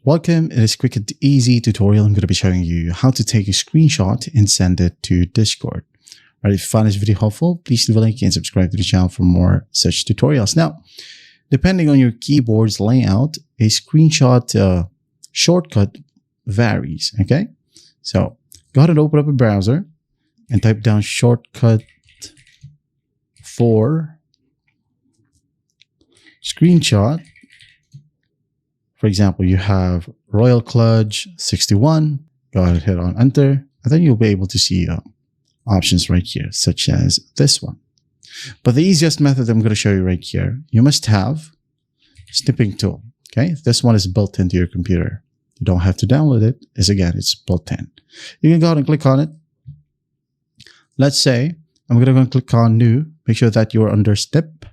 Welcome. In this quick and easy tutorial, I'm going to be showing you how to take a screenshot and send it to Discord. All right, if you find this video helpful, please leave a like and subscribe to the channel for more such tutorials. Now, depending on your keyboard's layout, a screenshot shortcut varies, okay? So go ahead and open up a browser and type down shortcut for screenshot. For example, you have Royal Kludge 61. Go ahead and hit on enter, and then you'll be able to see options right here, such as this one. But the easiest method I'm going to show you right here, you must have snipping tool. Okay, this one is built into your computer. You don't have to download it. It's built in. You can go ahead and click on it. Let's say I'm going to go and click on new. Make sure that you're under snip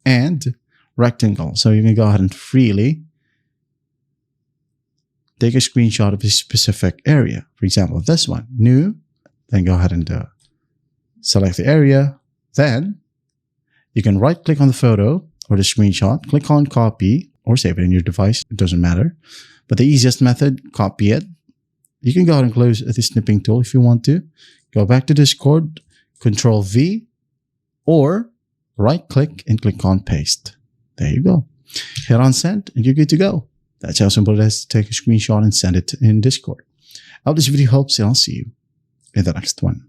and rectangle. So you can go ahead and freely take a screenshot of a specific area. For example, this one, new, then go ahead and select the area. Then you can right click on the photo or the screenshot, click on copy or save it in your device. It doesn't matter. But the easiest method, copy it. You can go ahead and close the snipping tool if you want to. Go back to Discord, Control V, or right click and click on paste. There you go. Hit on send and you're good to go. That's how simple it is to take a screenshot and send it in Discord. I hope this video helps, and I'll see you in the next one.